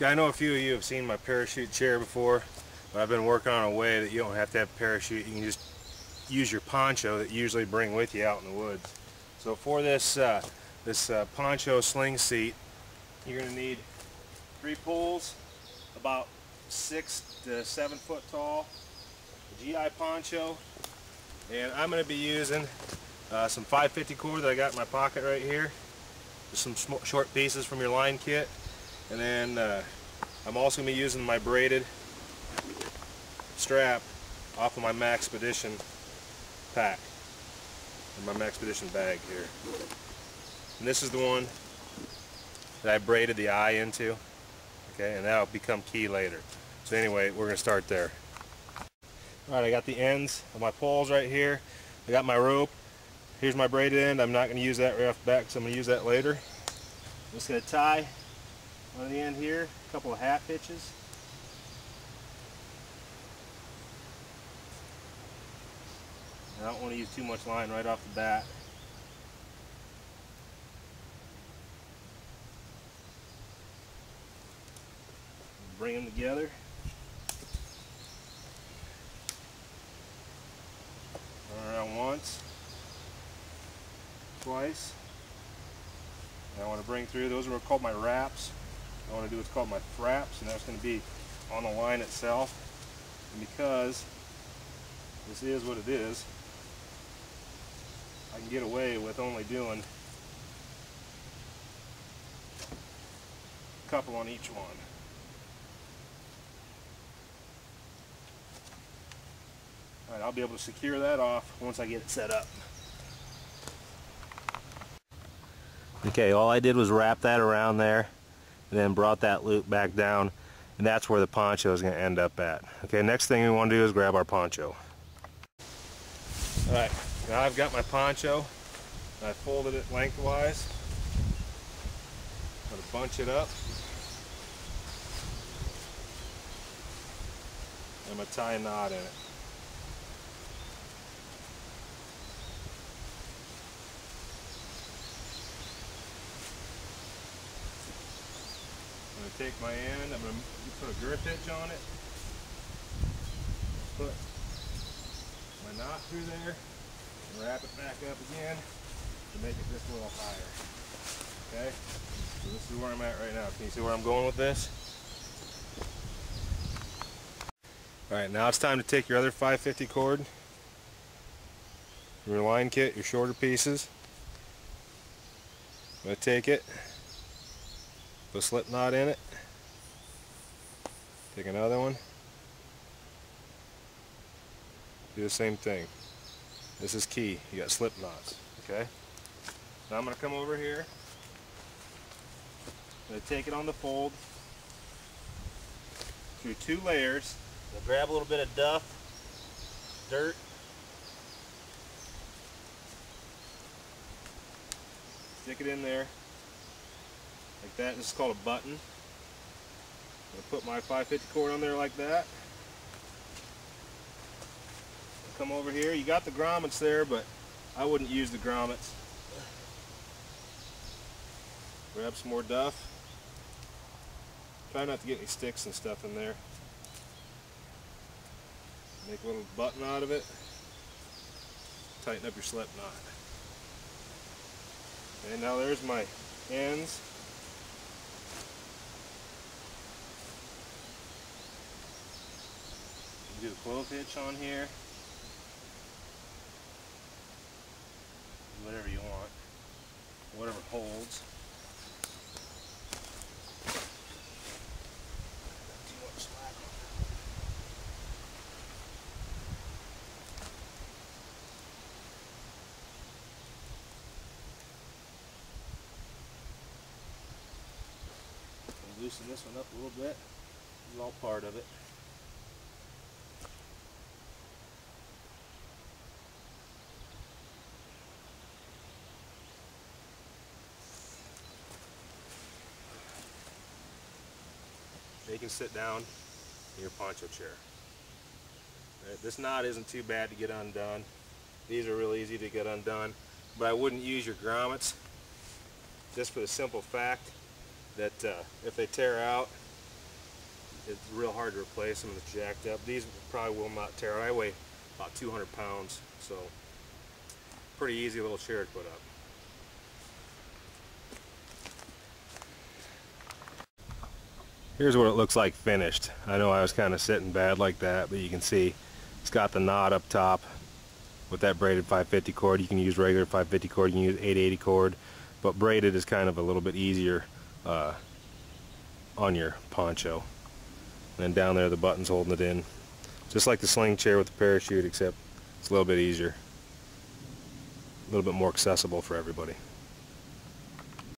Yeah, I know a few of you have seen my parachute chair before, but I've been working on a way that you don't have to have a parachute. You can just use your poncho that you usually bring with you out in the woods. So for this Poncho Sling seat, you're going to need 3 poles, about 6 to 7 foot tall, a GI poncho, and I'm going to be using some 550 cord that I got in my pocket right here, just some short pieces from your line kit, and then I'm also going to be using my braided strap off of my Maxpedition pack, in my Maxpedition bag here. And this is the one that I braided the eye into, okay, and that'll become key later. So anyway, we're going to start there. Alright, I got the ends of my poles right here. I got my rope. Here's my braided end. I'm not going to use that right off the bat because I'm going to use that later. I'm just going to tie on the end here a couple of half hitches. I don't want to use too much line right off the bat. Bring them together. Run around once, twice. And I want to bring through, those are called my wraps. I want to do what's called my fraps, and that's going to be on the line itself. And because this is what it is, I can get away with only doing a couple on each one. Alright, I'll be able to secure that off once I get it set up. Okay, all I did was wrap that around there and then brought that loop back down, and that's where the poncho is going to end up at. Okay, next thing we want to do is grab our poncho. Alright, now I've got my poncho. I folded it lengthwise. I'm going to bunch it up. I'm going to tie a knot in it. I'm going to take my end, I'm going to put a girth hitch on it, put my knot through there, and wrap it back up again to make it just a little higher. Okay, so this is where I'm at right now. Can you see where I'm going with this? Alright, now it's time to take your other 550 cord, your line kit, your shorter pieces. I'm going to take it, put a slip knot in it, take another one, do the same thing. This is key, you got slip knots, okay? Now I'm going to come over here, I'm going to take it on the fold through 2 layers. I'm going to grab a little bit of dirt, stick it in there like that. This is called a button. I'm going to put my 550 cord on there like that. Come over here. You got the grommets there, but I wouldn't use the grommets. Grab some more duff. Try not to get any sticks and stuff in there. Make a little button out of it. Tighten up your slip knot. And now there's my ends. Do a clove hitch on here. Whatever you want. Whatever holds. Too much slack on it. Loosen this one up a little bit. This is all part of it. You can sit down in your poncho chair. Right, this knot isn't too bad to get undone. These are real easy to get undone, but I wouldn't use your grommets just for the simple fact that if they tear out, it's real hard to replace them. It's jacked up. These probably will not tear out. I weigh about 200 pounds, so pretty easy little chair to put up. Here's what it looks like finished. I know I was kind of sitting bad like that, but you can see it's got the knot up top with that braided 550 cord. You can use regular 550 cord, you can use 880 cord, but braided is kind of a little bit easier on your poncho. And then down there the button's holding it in. Just like the sling chair with the parachute, except it's a little bit easier. A little bit more accessible for everybody.